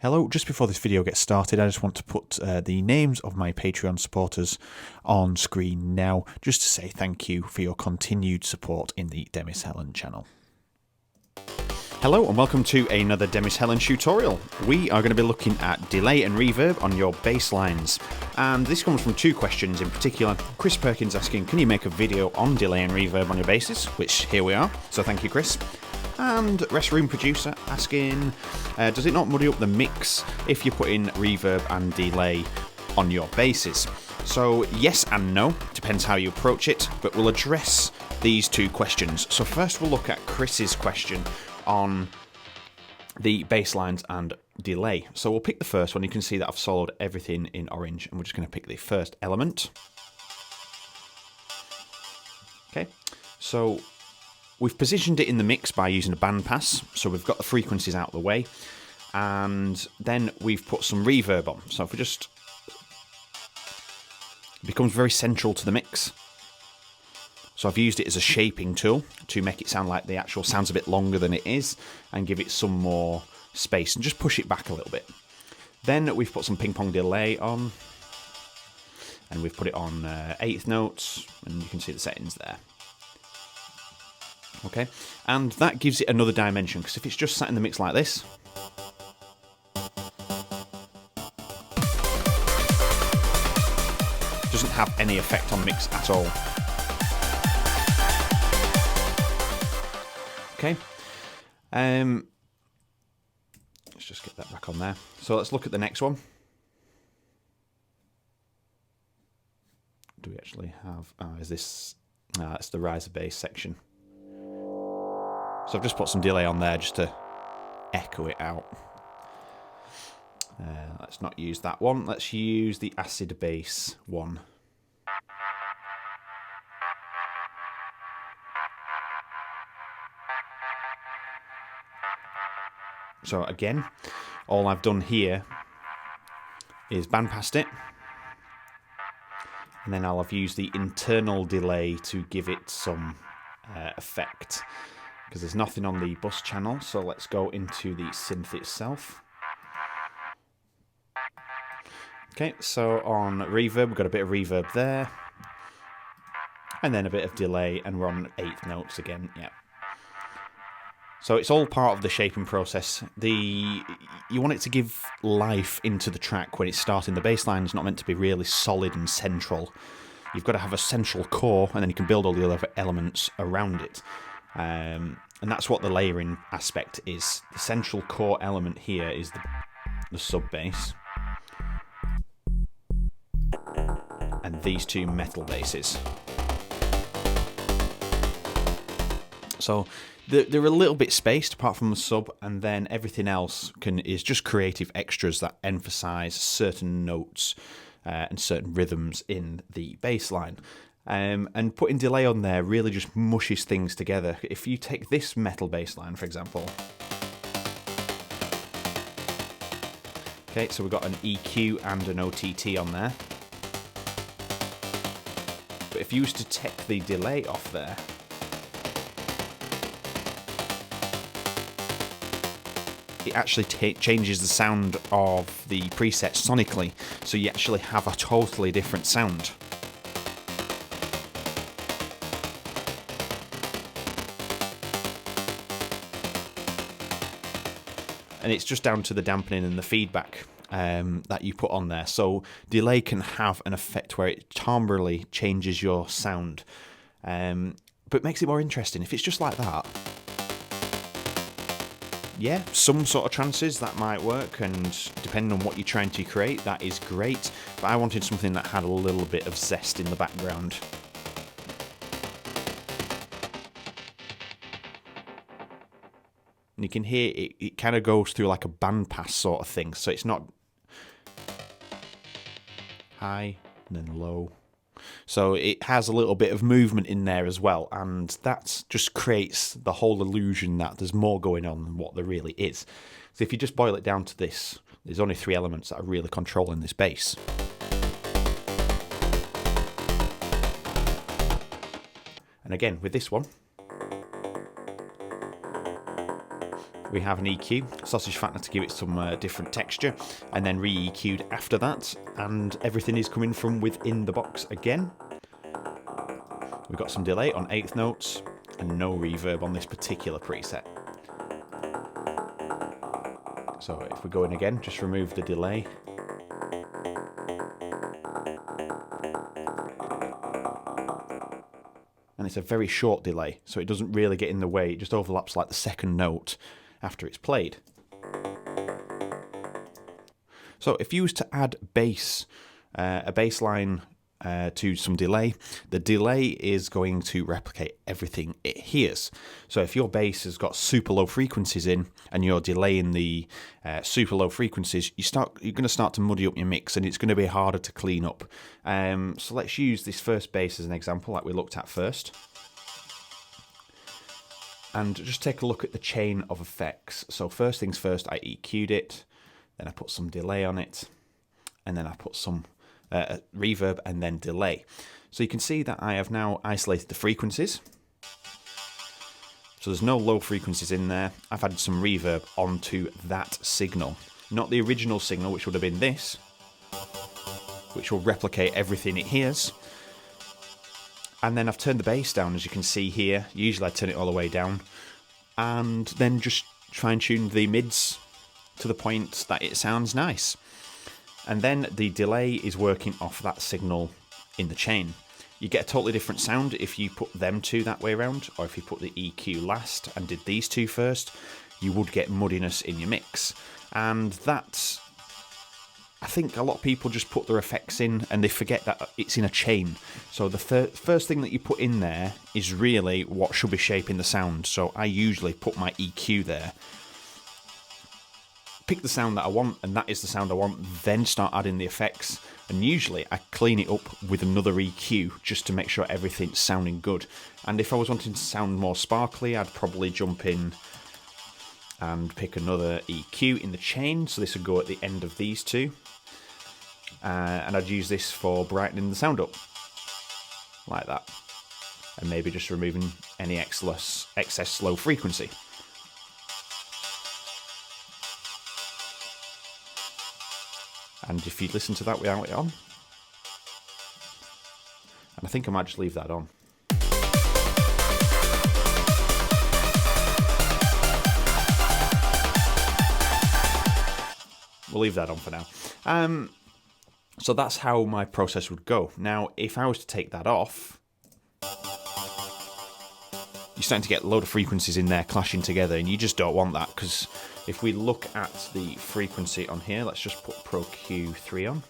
Hello, just before this video gets started, I just want to put the names of my Patreon supporters on screen now, just to say thank you for your continued support in the Demis Hellen channel. Hello and welcome to another Demis Hellen tutorial. We are going to be looking at delay and reverb on your bass lines. And this comes from two questions in particular. Chris Perkins asking, can you make a video on delay and reverb on your basses? Which, here we are, so thank you, Chris. And Rest Room Producer asking, does it not muddy up the mix if you put in reverb and delay on your basses? So yes and no, depends how you approach it, but we'll address these two questions. So first we'll look at Chris's question on the bass lines and delay. So we'll pick the first one. You can see that I've soloed everything in orange, and we're just going to pick the first element. Okay, so we've positioned it in the mix by using a bandpass, so we've got the frequencies out of the way, and then we've put some reverb on. So if we just, it becomes very central to the mix. So I've used it as a shaping tool to make it sound like the actual sound's a bit longer than it is, and give it some more space, and just push it back a little bit. Then we've put some ping pong delay on, and we've put it on eighth notes, and you can see the settings there. Okay, and that gives it another dimension, because if it's just sat in the mix like this, it doesn't have any effect on the mix at all. Okay, let's just get that back on there. So let's look at the next one. Do we actually have, is this, it's the riser bass section. So I've just put some delay on there just to echo it out. Let's not use that one. Let's use the acid bass one. So again, all I've done here is bandpassed it, and then I'll have used the internal delay to give it some effect, because there's nothing on the bus channel. So let's go into the synth itself. Okay, so on reverb, we've got a bit of reverb there, and then a bit of delay, and we're on eighth notes again. Yeah. So it's all part of the shaping process. You want it to give life into the track when it's starting. The bass line is not meant to be really solid and central. You've got to have a central core, and then you can build all the other elements around it. And that's what the layering aspect is. The central core element here is the sub bass, and these two metal basses. So they're a little bit spaced apart from the sub, and then everything else is just creative extras that emphasize certain notes and certain rhythms in the bass line. And putting delay on there really just mushes things together. If you take this metal bass line, for example. Okay, so we've got an EQ and an OTT on there. But if you was to take the delay off there, it actually changes the sound of the preset sonically, so you actually have a totally different sound. And it's just down to the dampening and the feedback that you put on there. So delay can have an effect where it timbrally changes your sound, but makes it more interesting. If it's just like that, yeah, some sort of trances that might work, and depending on what you're trying to create, that is great. But I wanted something that had a little bit of zest in the background. And you can hear it kind of goes through like a bandpass sort of thing. So it's not high and then low. So it has a little bit of movement in there as well, and that just creates the whole illusion that there's more going on than what there really is. So if you just boil it down to this, there's only three elements that are really controlling this bass. And again, with this one, we have an EQ, sausage fattener to give it some different texture, and then re-EQ'd after that, and everything is coming from within the box again. We've got some delay on 8th notes, and no reverb on this particular preset. So if we go in again, just remove the delay. And it's a very short delay, so it doesn't really get in the way, it just overlaps like the second note after it's played. So if you was to add bass, a bass line to some delay, the delay is going to replicate everything it hears. So if your bass has got super low frequencies in and you're delaying the super low frequencies, you're going to start to muddy up your mix, and it's going to be harder to clean up. So let's use this first bass as an example, like we looked at first. And just take a look at the chain of effects. So first things first, I EQ'd it, then I put some delay on it, and then I put some reverb and then delay. So you can see that I have now isolated the frequencies. So there's no low frequencies in there. I've added some reverb onto that signal. Not the original signal, which would have been this, which will replicate everything it hears. And then I've turned the bass down, as you can see here. Usually I turn it all the way down. And then just try and tune the mids to the point that it sounds nice. And then the delay is working off that signal in the chain. You get a totally different sound if you put them two that way around, or if you put the EQ last and did these two first, you would get muddiness in your mix. And that's, I think a lot of people just put their effects in and they forget that it's in a chain. So the first thing that you put in there is really what should be shaping the sound. So I usually put my EQ there, pick the sound that I want, and that is the sound I want, then start adding the effects. And usually I clean it up with another EQ just to make sure everything's sounding good. And if I was wanting to sound more sparkly, I'd probably jump in and pick another EQ in the chain. So this would go at the end of these two. And I'd use this for brightening the sound up, like that. And maybe just removing any excess low frequency. And if you listen to that without it on, and I think I might just leave that on. We'll leave that on for now. So that's how my process would go. Now, if I was to take that off, you're starting to get a load of frequencies in there clashing together, and you just don't want that, because if we look at the frequency on here, let's just put Pro Q3 on.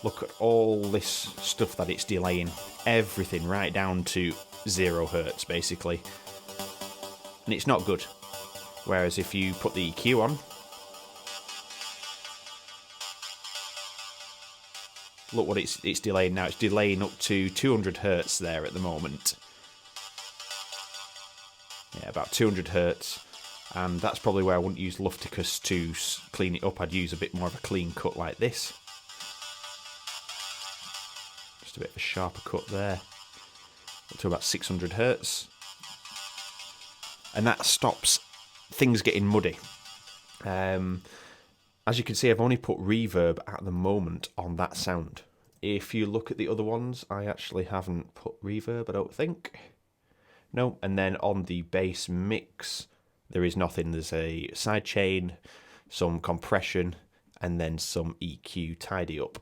Look at all this stuff that it's delaying, everything right down to 0 hertz basically, and it's not good. Whereas if you put the EQ on, look what it's delaying now. It's delaying up to 200 hertz there at the moment. Yeah, about 200 hertz. And that's probably where I wouldn't use Lufticus to clean it up. I'd use a bit more of a clean cut like this. Just a bit of a sharper cut there. Up to about 600 hertz. And that stops things getting muddy. As you can see, I've only put reverb at the moment on that sound. If you look at the other ones, I actually haven't put reverb, I don't think. No, and then on the bass mix, there is nothing. There's a sidechain, some compression, and then some EQ tidy up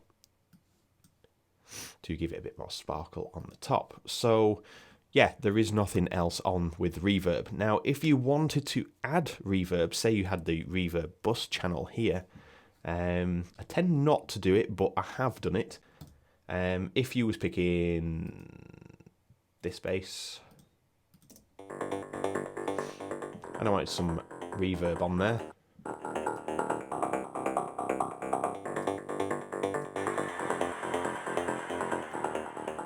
to give it a bit more sparkle on the top. So yeah, there is nothing else on with reverb. Now, if you wanted to add reverb, say you had the reverb bus channel here, I tend not to do it, but I have done it. If you was picking this bass, and I wanted some reverb on there.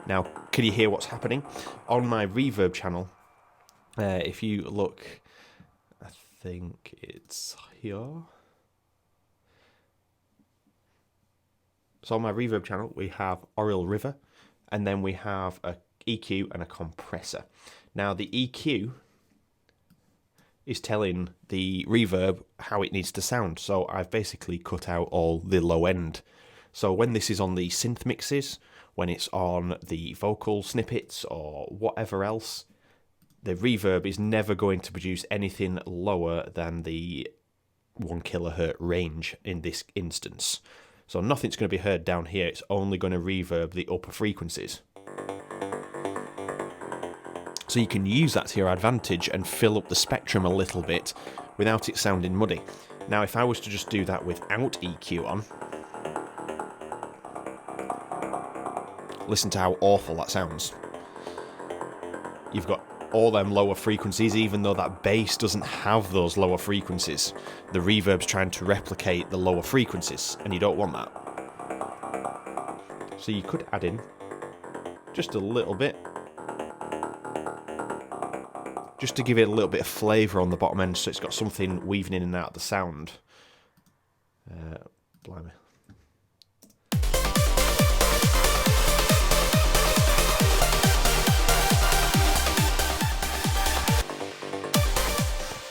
Now, can you hear what's happening? On my reverb channel, if you look, I think it's here. So on my reverb channel, we have Oriel River, and then we have a EQ and a compressor. Now, the EQ is telling the reverb how it needs to sound. So I've basically cut out all the low end. So when this is on the synth mixes, when it's on the vocal snippets or whatever else, the reverb is never going to produce anything lower than the 1 kilohertz range in this instance. So nothing's going to be heard down here. It's only going to reverb the upper frequencies. So you can use that to your advantage and fill up the spectrum a little bit without it sounding muddy. Now, if I was to just do that without EQ on, listen to how awful that sounds. You've got all them lower frequencies, even though that bass doesn't have those lower frequencies. The reverb's trying to replicate the lower frequencies, and you don't want that. So you could add in just a little bit, just to give it a little bit of flavour on the bottom end, so it's got something weaving in and out of the sound. Blimey.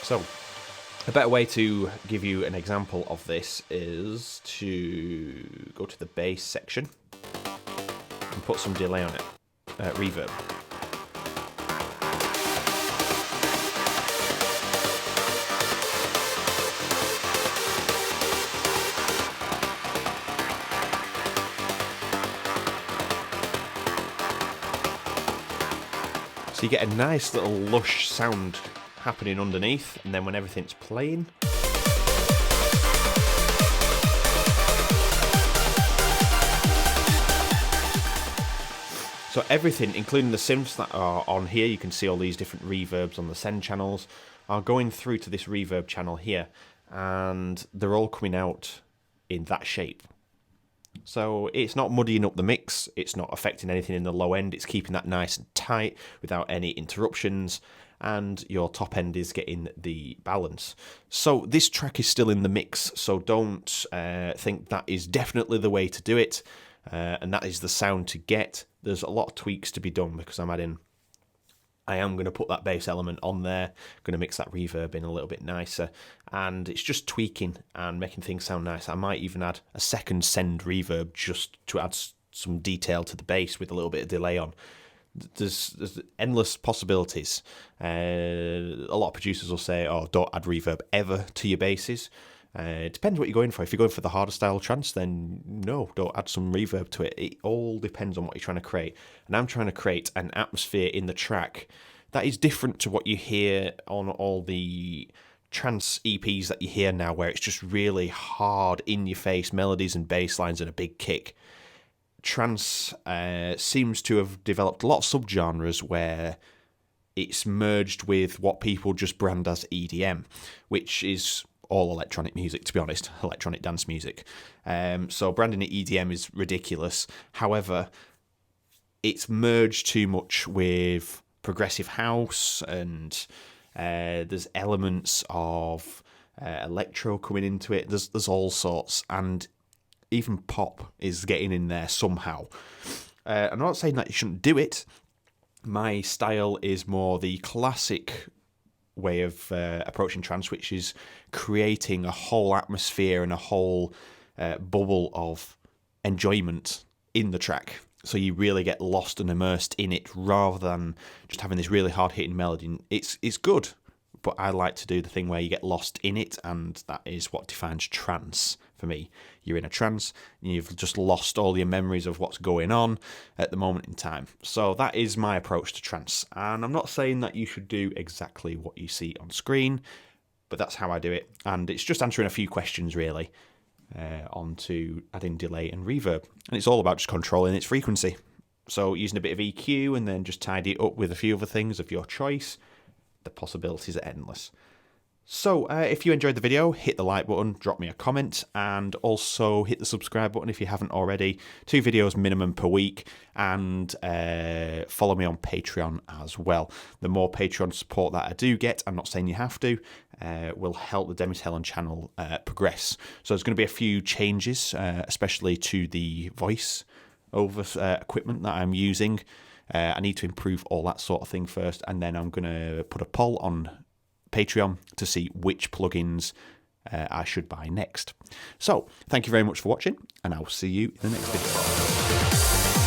So, a better way to give you an example of this is to go to the bass section and put some delay on it, reverb. So you get a nice little lush sound happening underneath, and then when everything's playing, so everything, including the synths that are on here, you can see all these different reverbs on the send channels, are going through to this reverb channel here, and they're all coming out in that shape. So it's not muddying up the mix, it's not affecting anything in the low end, it's keeping that nice and tight without any interruptions, and your top end is getting the balance. So this track is still in the mix, so don't think that is definitely the way to do it, and that is the sound to get. There's a lot of tweaks to be done because I am going to put that bass element on there, going to mix that reverb in a little bit nicer, and it's just tweaking and making things sound nice. I might even add a second send reverb just to add some detail to the bass with a little bit of delay on. There's endless possibilities. A lot of producers will say, oh, don't add reverb ever to your basses. It depends what you're going for. If you're going for the harder style trance, then no, don't add some reverb to it. It all depends on what you're trying to create. And I'm trying to create an atmosphere in the track that is different to what you hear on all the trance EPs that you hear now, where it's just really hard, in-your-face melodies and bass lines and a big kick. Trance seems to have developed a lot of subgenres where it's merged with what people just brand as EDM, which is all electronic music, to be honest, electronic dance music. So branding it EDM is ridiculous. However, it's merged too much with progressive house, and there's elements of electro coming into it. There's all sorts, and even pop is getting in there somehow. I'm not saying that you shouldn't do it. My style is more the classic way of approaching trance, which is creating a whole atmosphere and a whole bubble of enjoyment in the track. So you really get lost and immersed in it rather than just having this really hard-hitting melody. It's good, but I like to do the thing where you get lost in it, and that is what defines trance for me. You're in a trance, and you've just lost all your memories of what's going on at the moment in time. So that is my approach to trance, and I'm not saying that you should do exactly what you see on screen, but that's how I do it, and it's just answering a few questions, really, onto adding delay and reverb. And it's all about just controlling its frequency. So using a bit of EQ and then just tidy it up with a few other things of your choice. The possibilities are endless. So if you enjoyed the video, hit the like button, drop me a comment, and also hit the subscribe button if you haven't already. 2 videos minimum per week, and follow me on Patreon as well. The more Patreon support that I do get, I'm not saying you have to, will help the Demis Hellen channel progress. So there's going to be a few changes, especially to the voice over equipment that I'm using. I need to improve all that sort of thing first, and then I'm going to put a poll on Patreon to see which plugins I should buy next. So, thank you very much for watching, and I'll see you in the next video.